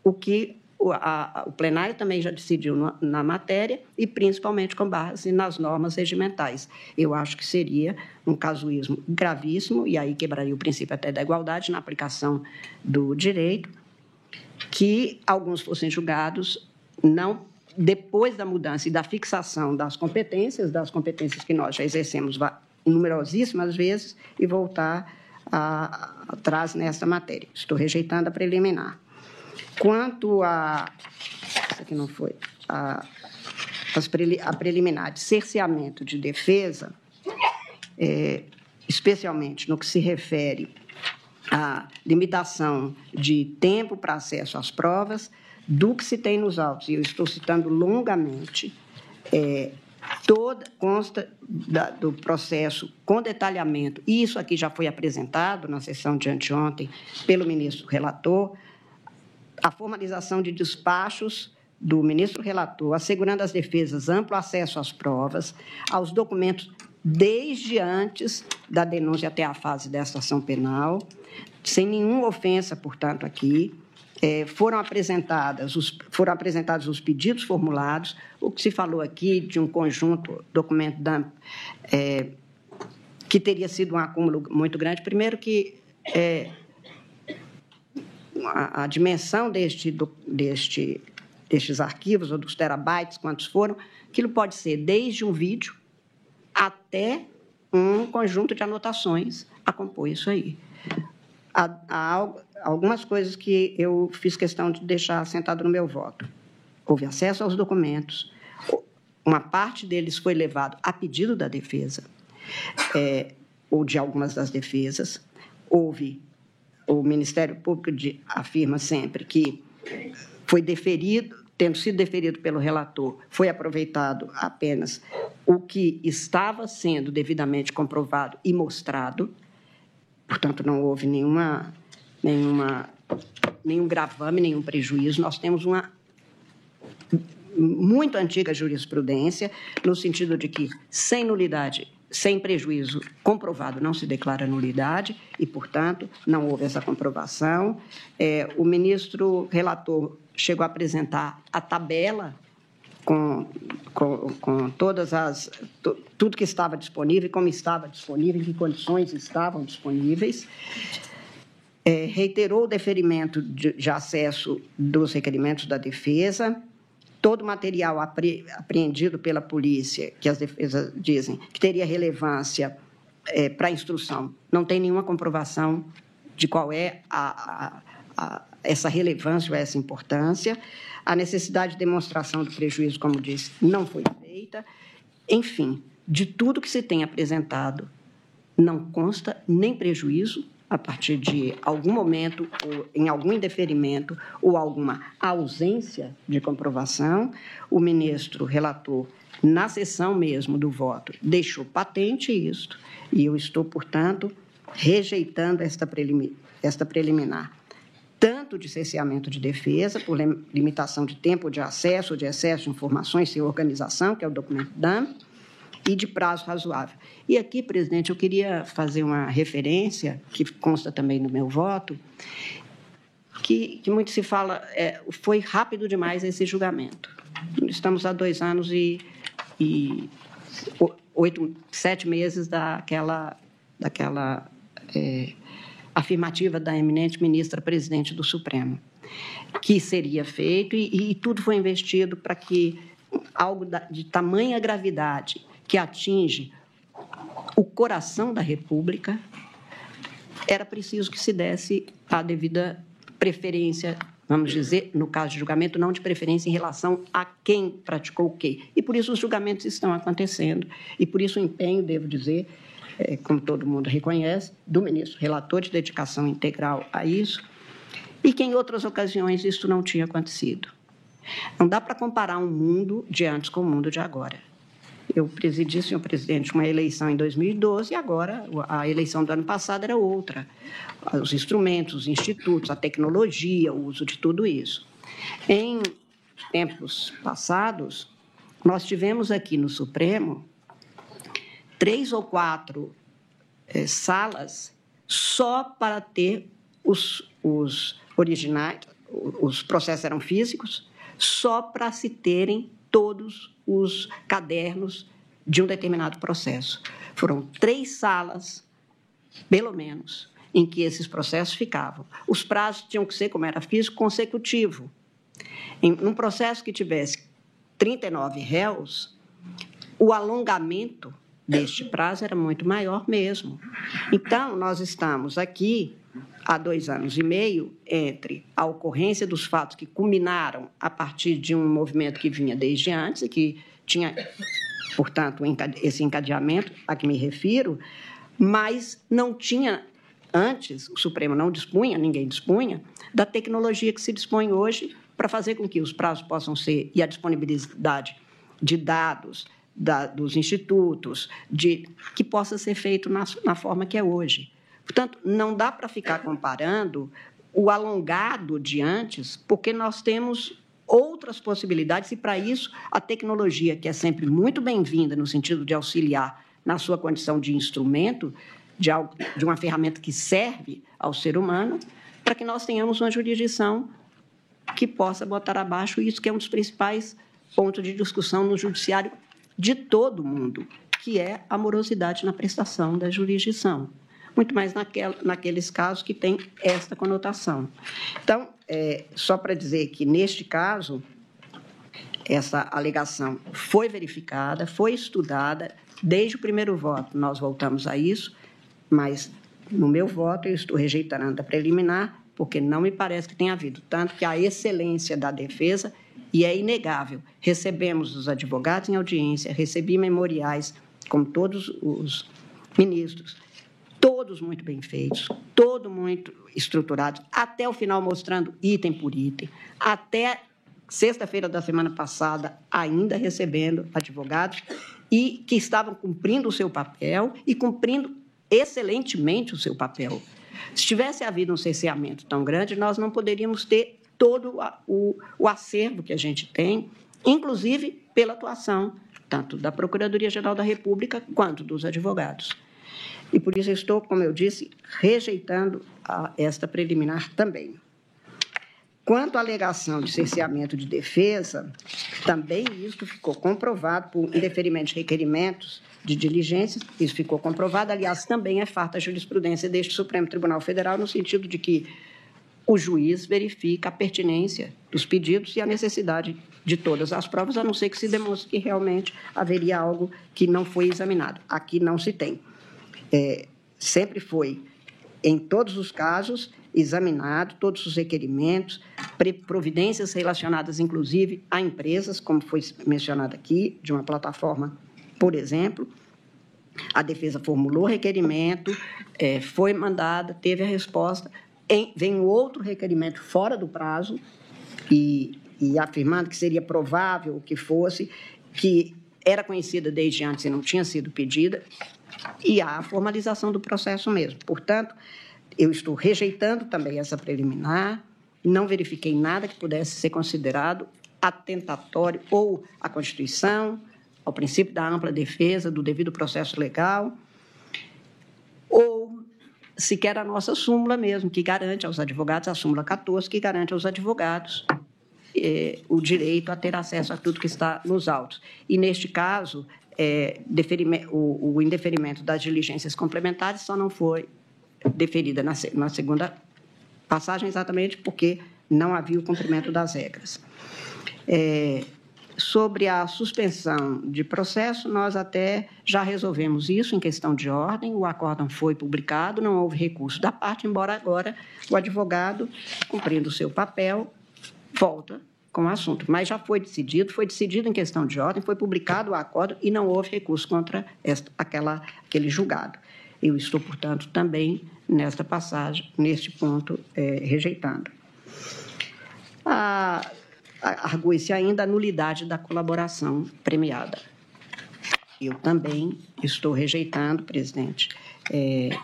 o que o plenário também já decidiu na matéria e, principalmente, com base nas normas regimentais. Eu acho que seria um casuísmo gravíssimo, e aí quebraria o princípio até da igualdade na aplicação do direito, que alguns fossem julgados não depois da mudança e da fixação das competências que nós já exercemos numerosíssimas vezes, e voltar atrás nessa matéria. Estou rejeitando a preliminar. Quanto a... Isso aqui não foi... A preliminar de cerceamento de defesa, especialmente no que se refere à limitação de tempo para acesso às provas, do que se tem nos autos, e eu estou citando longamente, consta do processo com detalhamento, e isso aqui já foi apresentado na sessão de anteontem pelo ministro relator, a formalização de despachos do ministro relator, assegurando às defesas amplo acesso às provas, aos documentos desde antes da denúncia até a fase desta ação penal, sem nenhuma ofensa, portanto, aqui. Foram apresentados os pedidos formulados, o que se falou aqui de um conjunto, documento que teria sido um acúmulo muito grande. Primeiro que a dimensão destes arquivos, ou dos terabytes, quantos foram, aquilo pode ser desde um vídeo até um conjunto de anotações a compor isso aí. Há algumas coisas que eu fiz questão de deixar assentado no meu voto. Houve acesso aos documentos, uma parte deles foi levado a pedido da defesa, ou de algumas das defesas. Houve, o Ministério Público afirma sempre que foi deferido, tendo sido deferido pelo relator, foi aproveitado apenas o que estava sendo devidamente comprovado e mostrado. Portanto, não houve nenhum gravame, nenhum prejuízo. Nós temos uma muito antiga jurisprudência, no sentido de que, sem nulidade, sem prejuízo comprovado, não se declara nulidade e, portanto, não houve essa comprovação. O ministro relator chegou a apresentar a tabela com tudo que estava disponível, como estava disponível, em que condições estavam disponíveis. Reiterou o deferimento de acesso dos requerimentos da defesa. Todo o material apreendido pela polícia, que as defesas dizem que teria relevância para a instrução, não tem nenhuma comprovação de qual é essa relevância ou essa importância. A necessidade de demonstração do prejuízo, como disse, não foi feita. Enfim, de tudo que se tem apresentado, não consta nem prejuízo a partir de algum momento, ou em algum indeferimento, ou alguma ausência de comprovação. O ministro relator, na sessão mesmo do voto, deixou patente isto, e eu estou, portanto, rejeitando esta preliminar, tanto de cerceamento de defesa, por limitação de tempo de acesso ou de excesso de informações sem organização, que é o documento DAM, e de prazo razoável. E aqui, presidente, eu queria fazer uma referência, que consta também no meu voto, que muito se fala, foi rápido demais esse julgamento. Estamos há 2 anos e 7 meses daquela afirmativa da eminente ministra presidente do Supremo, que seria feito, e tudo foi investido para que algo de tamanha gravidade, que atinge o coração da República, era preciso que se desse a devida preferência, vamos dizer, no caso de julgamento, não de preferência em relação a quem praticou o quê. E por isso os julgamentos estão acontecendo, e por isso o empenho, devo dizer, como todo mundo reconhece, do ministro relator de dedicação integral a isso, e que em outras ocasiões isso não tinha acontecido. Não dá para comparar um mundo de antes com o mundo de agora. Eu presidi, senhor presidente, uma eleição em 2012 e agora a eleição do ano passado era outra. Os instrumentos, os institutos, a tecnologia, o uso de tudo isso. Em tempos passados, nós tivemos aqui no Supremo 3 ou 4 salas só para ter os originais, os processos eram físicos, só para se terem todos os cadernos de um determinado processo. Foram 3 salas, pelo menos, em que esses processos ficavam. Os prazos tinham que ser, como era físico, consecutivo. Num processo que tivesse 39 réus, o alongamento deste prazo era muito maior mesmo. Então, nós estamos aqui há 2 anos e meio, entre a ocorrência dos fatos que culminaram a partir de um movimento que vinha desde antes e que tinha, portanto, esse encadeamento a que me refiro, mas não tinha, antes, o Supremo não dispunha, ninguém dispunha, da tecnologia que se dispõe hoje para fazer com que os prazos possam ser, e a disponibilidade de dados dos institutos, que possa ser feito na forma que é hoje. Portanto, não dá para ficar comparando o alongado de antes, porque nós temos outras possibilidades, e, para isso, a tecnologia, que é sempre muito bem-vinda no sentido de auxiliar na sua condição de instrumento, de uma ferramenta que serve ao ser humano, para que nós tenhamos uma jurisdição que possa botar abaixo isso, que é um dos principais pontos de discussão no judiciário de todo o mundo, que é a morosidade na prestação da jurisdição, muito mais naqueles casos que têm esta conotação. Então, só para dizer que, neste caso, essa alegação foi verificada, foi estudada, desde o primeiro voto nós voltamos a isso, mas, no meu voto, eu estou rejeitando a preliminar, porque não me parece que tenha havido, tanto que a excelência da defesa, e é inegável, recebemos os advogados em audiência, recebi memoriais, como todos os ministros, todos muito bem feitos, todos muito estruturados, até o final mostrando item por item, até sexta-feira da semana passada ainda recebendo advogados e que estavam cumprindo o seu papel e cumprindo excelentemente o seu papel. Se tivesse havido um cerceamento tão grande, nós não poderíamos ter todo o acervo que a gente tem, inclusive pela atuação tanto da Procuradoria-Geral da República quanto dos advogados. E, por isso, eu estou, como eu disse, rejeitando esta preliminar também. Quanto à alegação de cerceamento de defesa, também isso ficou comprovado por indeferimento de requerimentos de diligências, isso ficou comprovado, aliás, também é farta a jurisprudência deste Supremo Tribunal Federal, no sentido de que o juiz verifica a pertinência dos pedidos e a necessidade de todas as provas, a não ser que se demonstre que realmente haveria algo que não foi examinado. Aqui não se tem. Sempre foi, em todos os casos, examinado todos os requerimentos, providências relacionadas, inclusive, a empresas, como foi mencionado aqui, de uma plataforma, por exemplo. A defesa formulou requerimento, foi mandada, teve a resposta, vem outro requerimento fora do prazo e afirmando que seria provável que fosse, que era conhecida desde antes e não tinha sido pedida, e há a formalização do processo mesmo. Portanto, eu estou rejeitando também essa preliminar, não verifiquei nada que pudesse ser considerado atentatório ou à Constituição, ao princípio da ampla defesa, do devido processo legal, ou sequer a nossa súmula mesmo, que garante aos advogados, a súmula 14, que garante aos advogados o direito a ter acesso a tudo que está nos autos. E, neste caso, o indeferimento das diligências complementares só não foi deferida na segunda passagem, exatamente porque não havia o cumprimento das regras. Sobre a suspensão de processo, nós até já resolvemos isso em questão de ordem, o acórdão foi publicado, não houve recurso da parte, embora agora o advogado, cumprindo o seu papel, volta com o assunto. Mas já foi decidido em questão de ordem, foi publicado o acórdão e não houve recurso contra aquele julgado. Eu estou, portanto, também nesta passagem, neste ponto, rejeitando. Argue-se ainda a nulidade da colaboração premiada. Eu também estou rejeitando, presidente.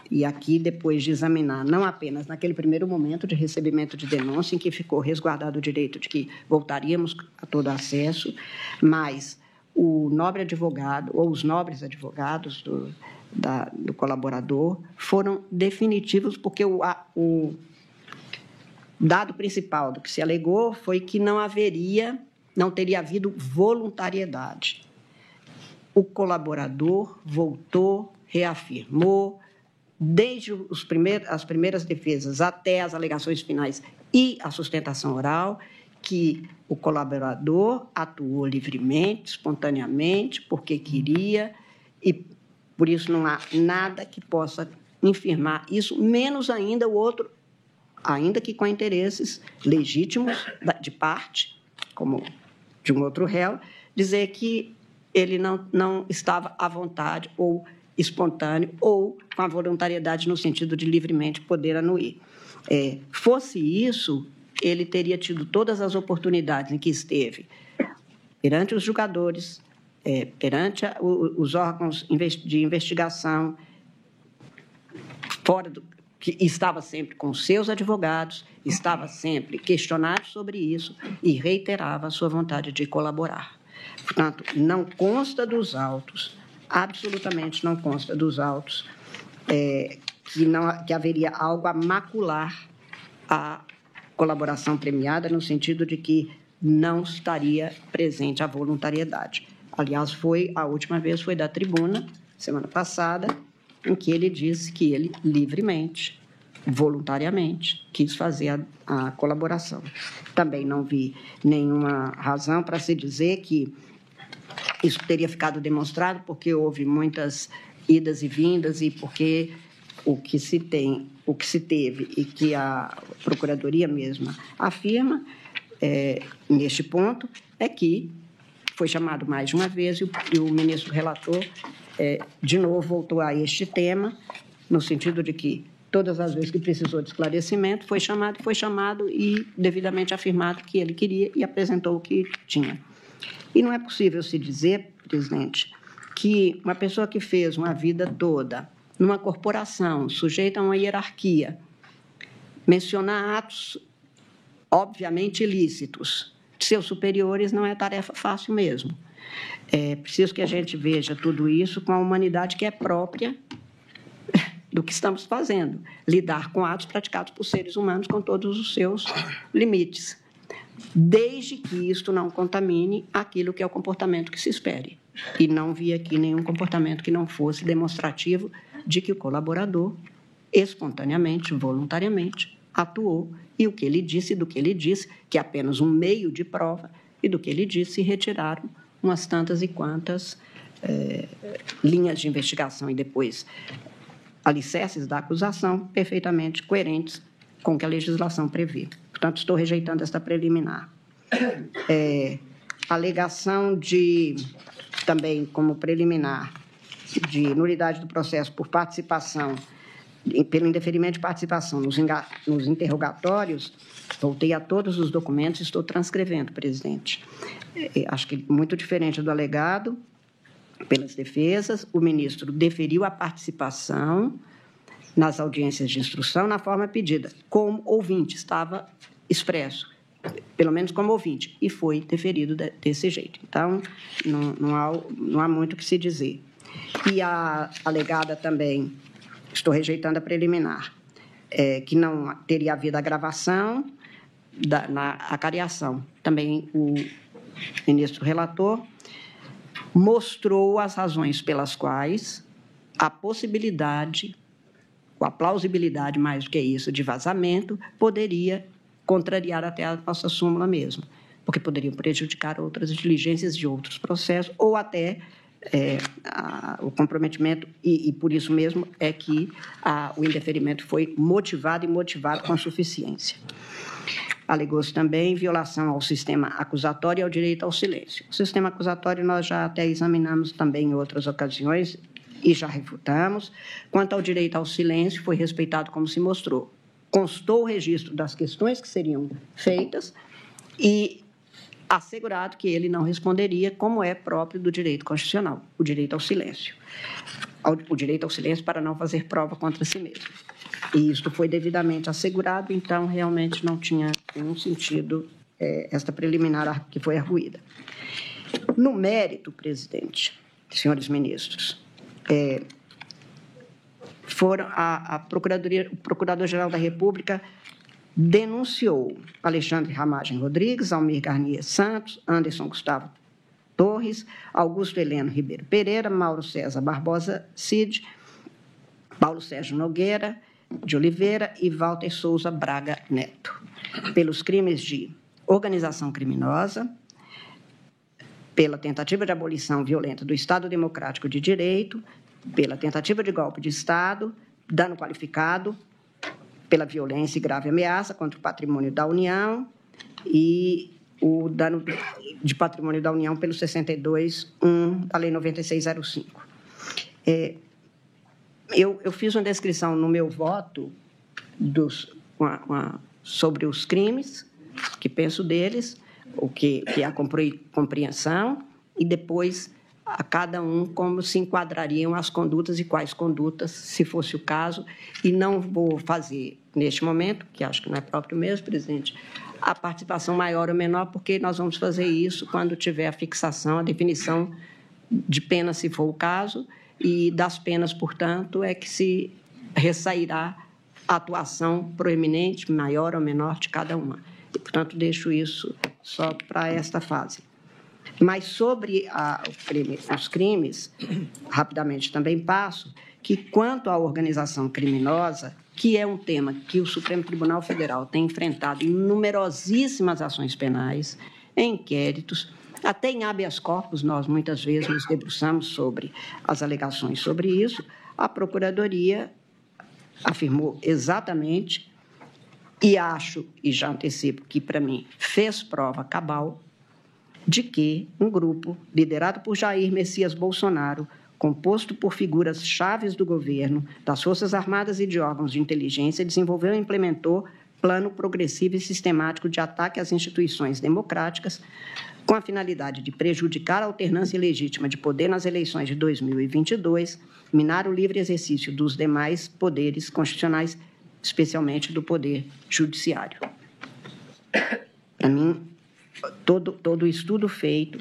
E aqui, depois de examinar, não apenas naquele primeiro momento de recebimento de denúncia, em que ficou resguardado o direito de que voltaríamos a todo acesso, mas o nobre advogado, ou os nobres advogados do colaborador, foram definitivos, porque o dado principal do que se alegou foi que não teria havido voluntariedade. O colaborador voltou, reafirmou, desde as primeiras defesas até as alegações finais e a sustentação oral, que o colaborador atuou livremente, espontaneamente, porque queria, e por isso não há nada que possa infirmar isso, menos ainda o outro, ainda que com interesses legítimos de parte, como de um outro réu, dizer que ele não estava à vontade ou espontâneo ou com a voluntariedade no sentido de livremente poder anuir. Fosse isso, ele teria tido todas as oportunidades em que esteve perante os julgadores, perante os órgãos de investigação, que estava sempre com seus advogados, estava sempre questionado sobre isso e reiterava a sua vontade de colaborar. Portanto, não consta dos autos, absolutamente não consta dos autos, que haveria algo a macular a colaboração premiada, no sentido de que não estaria presente a voluntariedade. Aliás, a última vez foi da tribuna, semana passada, em que ele disse que ele livremente, voluntariamente, quis fazer a colaboração. Também não vi nenhuma razão para se dizer que isso teria ficado demonstrado porque houve muitas idas e vindas e porque o que se teve e que a Procuradoria mesma afirma, neste ponto, é que foi chamado mais de uma vez e o ministro relator, de novo, voltou a este tema, no sentido de que todas as vezes que precisou de esclarecimento, foi chamado e devidamente afirmado que ele queria e apresentou o que tinha. E não é possível se dizer, presidente, que uma pessoa que fez uma vida toda numa corporação sujeita a uma hierarquia, mencionar atos obviamente ilícitos de seus superiores não é tarefa fácil mesmo. É preciso que a gente veja tudo isso com a humanidade que é própria do que estamos fazendo, lidar com atos praticados por seres humanos com todos os seus limites, desde que isto não contamine aquilo que é o comportamento que se espere. E não vi aqui nenhum comportamento que não fosse demonstrativo de que o colaborador, espontaneamente, voluntariamente, atuou, e o que ele disse, do que ele disse, que é apenas um meio de prova, e do que ele disse, retiraram umas tantas e quantas linhas de investigação e depois alicerces da acusação perfeitamente coerentes com o que a legislação prevê. Portanto, estou rejeitando esta preliminar. Alegação também como preliminar, de nulidade do processo por participação, pelo indeferimento de participação nos interrogatórios, voltei a todos os documentos e estou transcrevendo, presidente. Acho que muito diferente do alegado, pelas defesas, o ministro deferiu a participação nas audiências de instrução na forma pedida, como ouvinte, estava expresso, pelo menos como ouvinte, e foi deferido desse jeito. Então, não há muito o que se dizer. E a alegada também, estou rejeitando a preliminar, que não teria havido agravação na acariação. Também o ministro relator mostrou as razões pelas quais a possibilidade, ou a plausibilidade, mais do que isso, de vazamento, poderia contrariar até a nossa súmula mesmo, porque poderiam prejudicar outras diligências de outros processos, ou até o comprometimento, e por isso mesmo é que o indeferimento foi motivado com suficiência. Alegou-se também violação ao sistema acusatório e ao direito ao silêncio. O sistema acusatório nós já até examinamos também em outras ocasiões e já refutamos. Quanto ao direito ao silêncio, foi respeitado como se mostrou. Constou o registro das questões que seriam feitas e assegurado que ele não responderia, como é próprio do direito constitucional, o direito ao silêncio. O direito ao silêncio para não fazer prova contra si mesmo. E isto foi devidamente assegurado, então, realmente não tinha nenhum sentido esta preliminar que foi arguída. No mérito, presidente, senhores ministros, o Procurador-Geral da República denunciou Alexandre Ramagem Rodrigues, Almir Garnier Santos, Anderson Gustavo Torres, Augusto Heleno Ribeiro Pereira, Mauro César Barbosa Cid, Paulo Sérgio Nogueira de Oliveira e Walter Souza Braga Neto, pelos crimes de organização criminosa, pela tentativa de abolição violenta do Estado Democrático de Direito, pela tentativa de golpe de Estado, dano qualificado pela violência e grave ameaça contra o patrimônio da União e o dano de patrimônio da União pelo 62.1 da Lei 9605. Eu fiz uma descrição no meu voto sobre os crimes, que penso deles, o que é a compreensão, e depois a cada um como se enquadrariam as condutas e quais condutas, se fosse o caso, e não vou fazer, neste momento, que acho que não é próprio mesmo, presidente, a participação maior ou menor, porque nós vamos fazer isso quando tiver a fixação, a definição de pena, se for o caso, e das penas, portanto, é que se ressairá a atuação proeminente, maior ou menor de cada uma. E, portanto, deixo isso só para esta fase. Mas sobre os crimes, rapidamente também passo, que quanto à organização criminosa, que é um tema que o Supremo Tribunal Federal tem enfrentado em numerosíssimas ações penais, em inquéritos, até em habeas corpus, nós muitas vezes nos debruçamos sobre as alegações sobre isso, a Procuradoria afirmou exatamente, e acho, e já antecipo, que para mim fez prova cabal, de que um grupo liderado por Jair Messias Bolsonaro, composto por figuras chaves do governo, das Forças Armadas e de órgãos de inteligência, desenvolveu e implementou plano progressivo e sistemático de ataque às instituições democráticas, com a finalidade de prejudicar a alternância legítima de poder nas eleições de 2022, minar o livre exercício dos demais poderes constitucionais, especialmente do poder judiciário. Para mim, todo o estudo feito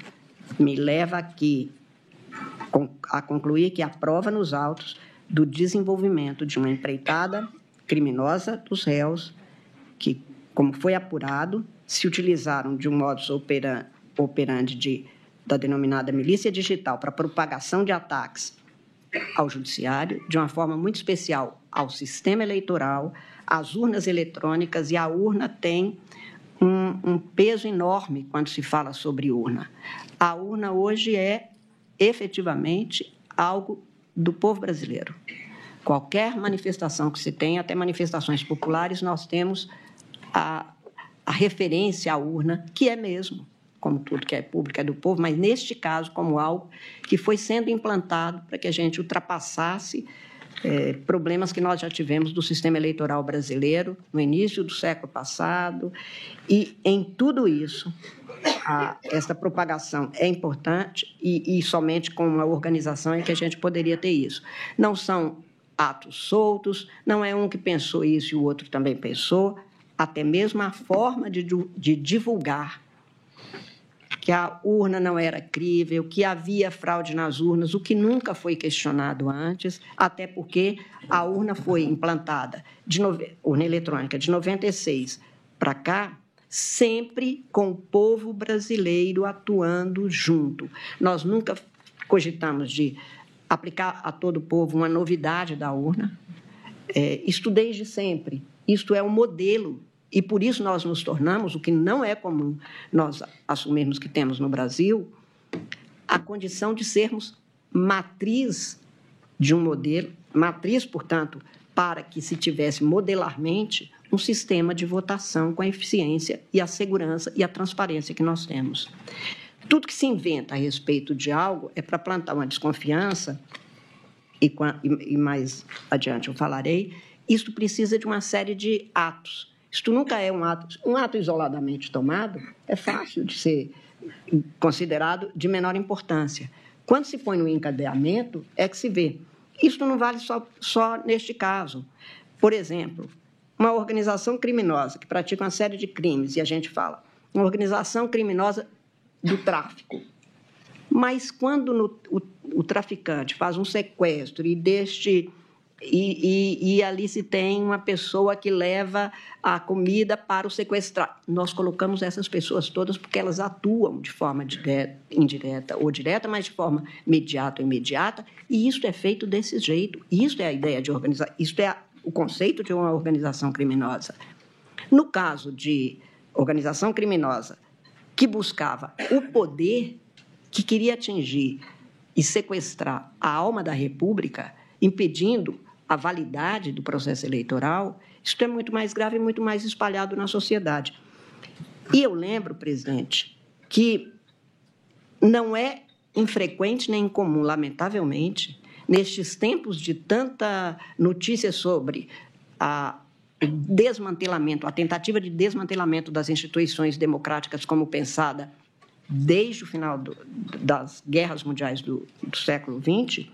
me leva aqui a concluir que há prova nos autos do desenvolvimento de uma empreitada criminosa dos réus que, como foi apurado, se utilizaram de um modus operandi da denominada milícia digital para propagação de ataques ao judiciário, de uma forma muito especial ao sistema eleitoral, às urnas eletrônicas, e a urna tem um peso enorme quando se fala sobre urna. A urna hoje é, efetivamente, algo do povo brasileiro. Qualquer manifestação que se tenha, até manifestações populares, nós temos a referência à urna, que é mesmo, como tudo que é público, é do povo, mas, neste caso, como algo que foi sendo implantado para que a gente ultrapassasse problemas que nós já tivemos do sistema eleitoral brasileiro no início do século passado. E, em tudo isso, essa propagação é importante e somente com uma organização é que a gente poderia ter isso. Não são atos soltos, não é um que pensou isso e o outro também pensou, até mesmo a forma de divulgar que a urna não era crível, que havia fraude nas urnas, o que nunca foi questionado antes, até porque a urna foi implantada, urna eletrônica, de 96 para cá, sempre com o povo brasileiro atuando junto. Nós nunca cogitamos de aplicar a todo o povo uma novidade da urna. Isto desde sempre. Isto é um modelo. E, por isso, nós nos tornamos, o que não é comum nós assumirmos que temos no Brasil, a condição de sermos matriz de um modelo, matriz, portanto, para que se tivesse modelarmente um sistema de votação com a eficiência e a segurança e a transparência que nós temos. Tudo que se inventa a respeito de algo é para plantar uma desconfiança, e mais adiante eu falarei, isso precisa de uma série de atos. Isto nunca é um ato isoladamente tomado, é fácil de ser considerado de menor importância. Quando se põe no encadeamento, é que se vê. Isto não vale só neste caso. Por exemplo, uma organização criminosa que pratica uma série de crimes, e a gente fala, uma organização criminosa do tráfico. Mas quando o traficante faz um sequestro e ali se tem uma pessoa que leva a comida para o sequestrado. Nós colocamos essas pessoas todas porque elas atuam de forma indireta ou direta, mas de forma mediata ou imediata, e isso é feito desse jeito. Isso é a ideia de organizar, isso é o conceito de uma organização criminosa. No caso de organização criminosa que buscava o poder, que queria atingir e sequestrar a alma da República, impedindo a validade do processo eleitoral, isso é muito mais grave e muito mais espalhado na sociedade. E eu lembro, presidente, que não é infrequente nem incomum, lamentavelmente, nestes tempos de tanta notícia sobre o desmantelamento, a tentativa de desmantelamento das instituições democráticas como pensada desde o final das guerras mundiais do século XX,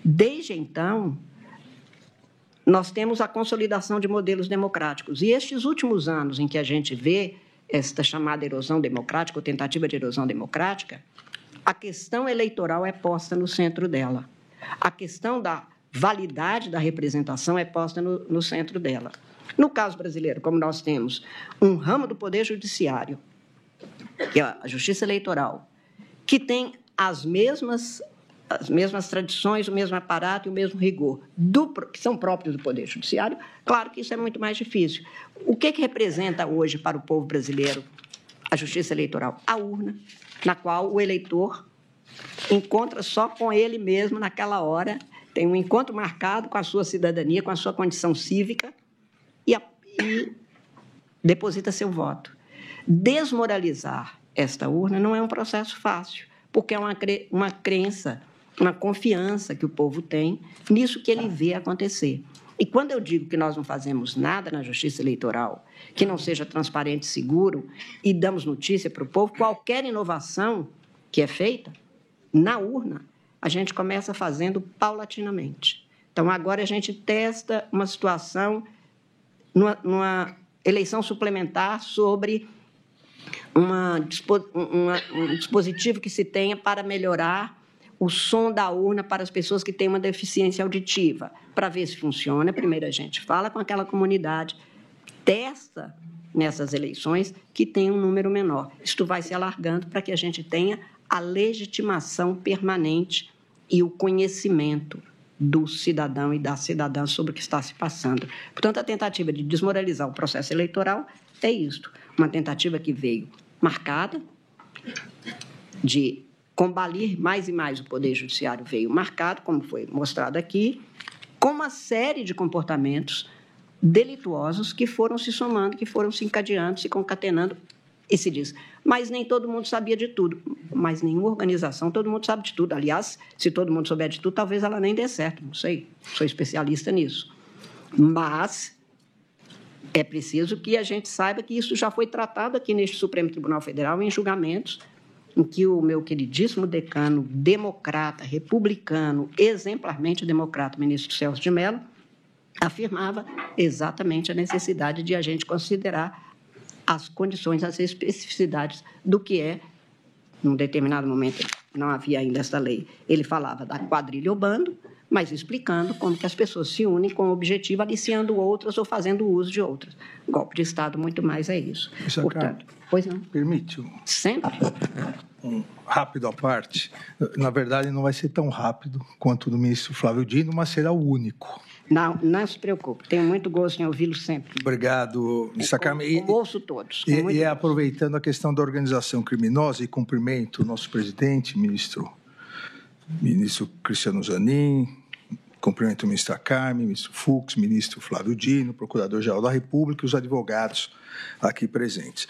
desde então, nós temos a consolidação de modelos democráticos. E estes últimos anos em que a gente vê esta chamada erosão democrática, ou tentativa de erosão democrática, a questão eleitoral é posta no centro dela. A questão da validade da representação é posta no centro dela. No caso brasileiro, como nós temos um ramo do Poder Judiciário, que é a Justiça Eleitoral, que tem as mesmas tradições, o mesmo aparato e o mesmo rigor que são próprios do Poder Judiciário, claro que isso é muito mais difícil. O que representa hoje para o povo brasileiro a Justiça Eleitoral? A urna, na qual o eleitor encontra só com ele mesmo naquela hora, tem um encontro marcado com a sua cidadania, com a sua condição cívica e deposita seu voto. Desmoralizar esta urna não é um processo fácil, porque é uma crença, uma confiança que o povo tem nisso que ele vê acontecer. E quando eu digo que nós não fazemos nada na Justiça Eleitoral, que não seja transparente e seguro, e damos notícia para o povo, qualquer inovação que é feita na urna, a gente começa fazendo paulatinamente. Então, agora a gente testa uma situação numa eleição suplementar sobre um dispositivo que se tenha para melhorar o som da urna para as pessoas que têm uma deficiência auditiva. Para ver se funciona, primeiro a gente fala com aquela comunidade, testa nessas eleições que tem um número menor. Isto vai se alargando para que a gente tenha a legitimação permanente e o conhecimento do cidadão e da cidadã sobre o que está se passando. Portanto, a tentativa de desmoralizar o processo eleitoral é isto, uma tentativa que veio marcada de combalir mais e mais o Poder Judiciário, veio marcado, como foi mostrado aqui, com uma série de comportamentos delituosos que foram se somando, que foram se encadeando, se concatenando, e se diz, mas nem todo mundo sabia de tudo, mas nenhuma organização, todo mundo sabe de tudo. Aliás, se todo mundo souber de tudo, talvez ela nem dê certo, não sei, sou especialista nisso. Mas é preciso que a gente saiba que isso já foi tratado aqui neste Supremo Tribunal Federal em julgamentos em que o meu queridíssimo decano, democrata, republicano, exemplarmente democrata, ministro Celso de Mello, afirmava exatamente a necessidade de a gente considerar as condições, as especificidades do que é, num determinado momento, não havia ainda essa lei, ele falava da quadrilha ou bando, mas explicando como que as pessoas se unem com o objetivo, aliciando outras ou fazendo uso de outras. Golpe de Estado, muito mais é isso. Portanto, pois não. Permite? Sempre. Um rápido à parte. Na verdade, não vai ser tão rápido quanto o do ministro Flávio Dino, mas será o único. Não se preocupe, tenho muito gosto em ouvi-lo sempre. Obrigado, ministra Carmen. Ouço todos. E aproveitando a questão da organização criminosa, e cumprimento o nosso presidente, ministro Cristiano Zanin, cumprimento o ministro Carmen, ministro Fux, ministro Flávio Dino, procurador-geral da República e os advogados aqui presentes.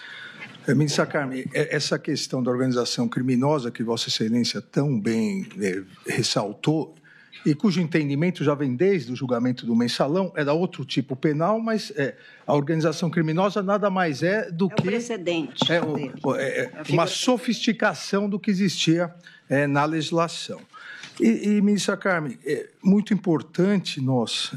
Ministra Carmen, essa questão da organização criminosa que Vossa Excelência tão bem ressaltou, e cujo entendimento já vem desde o julgamento do Mensalão, era outro tipo penal, mas a organização criminosa nada mais é do que... É o precedente. Uma sofisticação do que existia na legislação. E, ministra Carmen, é muito importante nós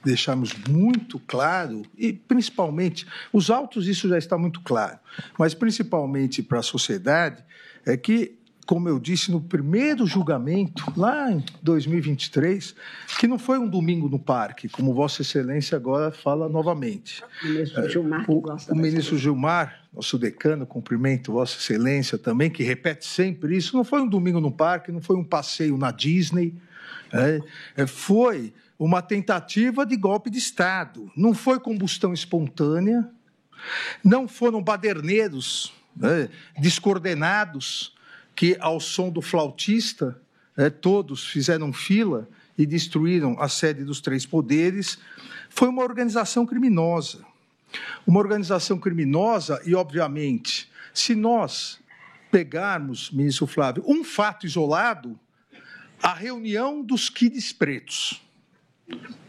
deixarmos muito claro, e principalmente, os autos isso já está muito claro, mas principalmente para a sociedade, é que, como eu disse no primeiro julgamento, lá em 2023, que não foi um domingo no parque, como Vossa Excelência agora fala novamente. O ministro Gilmar, que gosta o ministro Gilmar, nosso decano, cumprimento Vossa Excelência também, que repete sempre isso, não foi um domingo no parque, não foi um passeio na Disney, foi uma tentativa de golpe de Estado, não foi combustão espontânea, não foram baderneiros descoordenados, que, ao som do flautista, todos fizeram fila e destruíram a sede dos três poderes, foi uma organização criminosa. Uma organização criminosa e, obviamente, se nós pegarmos, ministro Flávio, um fato isolado, a reunião dos kids pretos,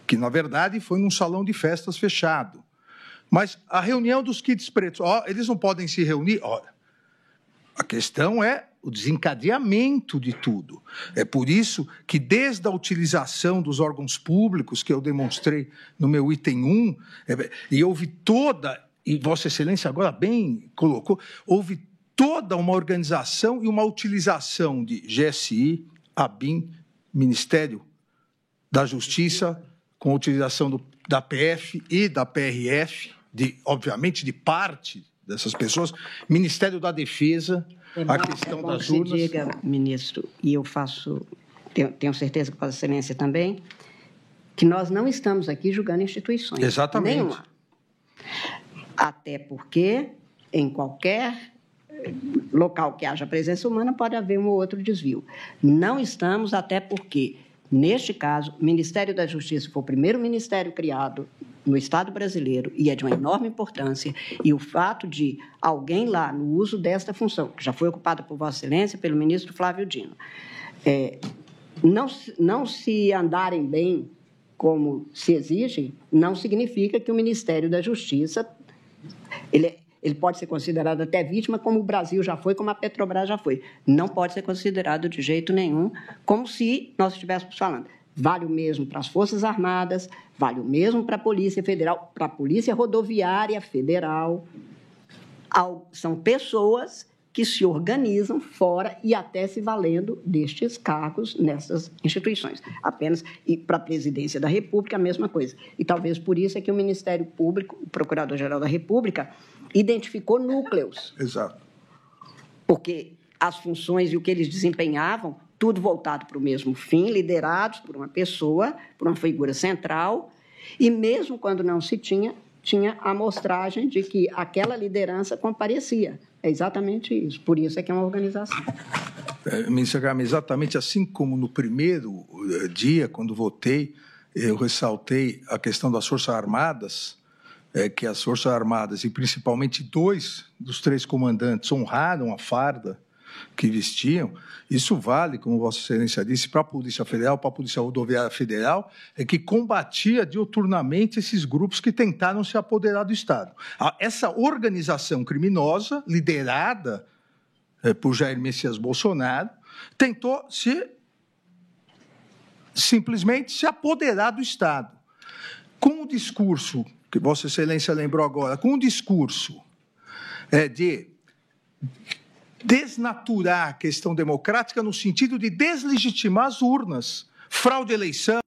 que, na verdade, foi num salão de festas fechado. Mas a reunião dos kids pretos, eles não podem se reunir? Ora, a questão é o desencadeamento de tudo. É por isso que, desde a utilização dos órgãos públicos, que eu demonstrei no meu item 1, e houve toda, e Vossa Excelência agora bem colocou, houve toda uma organização e uma utilização de GSI, ABIN, Ministério da Justiça, com a utilização da PF e da PRF, obviamente de parte dessas pessoas, Ministério da Defesa, a questão das urnas. Você diga, ministro, e eu tenho certeza que Vossa Excelência também, que nós não estamos aqui julgando instituições. Exatamente. Nenhuma. Até porque, em qualquer local que haja presença humana, pode haver um ou outro desvio. Não estamos, até porque, neste caso, o Ministério da Justiça foi o primeiro ministério criado no Estado brasileiro e é de uma enorme importância, e o fato de alguém lá, no uso desta função, que já foi ocupada por Vossa Excelência, pelo ministro Flávio Dino, não se andarem bem como se exige, não significa que o Ministério da Justiça, ele pode ser considerado até vítima, como o Brasil já foi, como a Petrobras já foi. Não pode ser considerado de jeito nenhum, como se nós estivéssemos falando. Vale o mesmo para as Forças Armadas, vale o mesmo para a Polícia Federal, para a Polícia Rodoviária Federal. São pessoas que se organizam fora e até se valendo destes cargos nessas instituições. Apenas, e para a Presidência da República, a mesma coisa. E talvez por isso é que o Ministério Público, o Procurador-Geral da República, identificou núcleos. Exato. Porque as funções e o que eles desempenhavam, tudo voltado para o mesmo fim, liderados por uma pessoa, por uma figura central, e mesmo quando não se tinha a amostragem de que aquela liderança comparecia. É exatamente isso. Por isso é que é uma organização. Ministra Carmen, exatamente assim como no primeiro dia, quando votei, eu ressaltei a questão das Forças Armadas, que as Forças Armadas, e principalmente 2 dos 3 comandantes, honraram a farda que vestiam. Isso vale, como Vossa Excelência disse, para a Polícia Federal, para a Polícia Rodoviária Federal, que combatia diuturnamente esses grupos que tentaram se apoderar do Estado. Essa organização criminosa, liderada por Jair Messias Bolsonaro, tentou simplesmente se apoderar do Estado. Com o discurso, que Vossa Excelência lembrou agora, com o discurso de desnaturar a questão democrática no sentido de deslegitimar as urnas, fraude de eleição,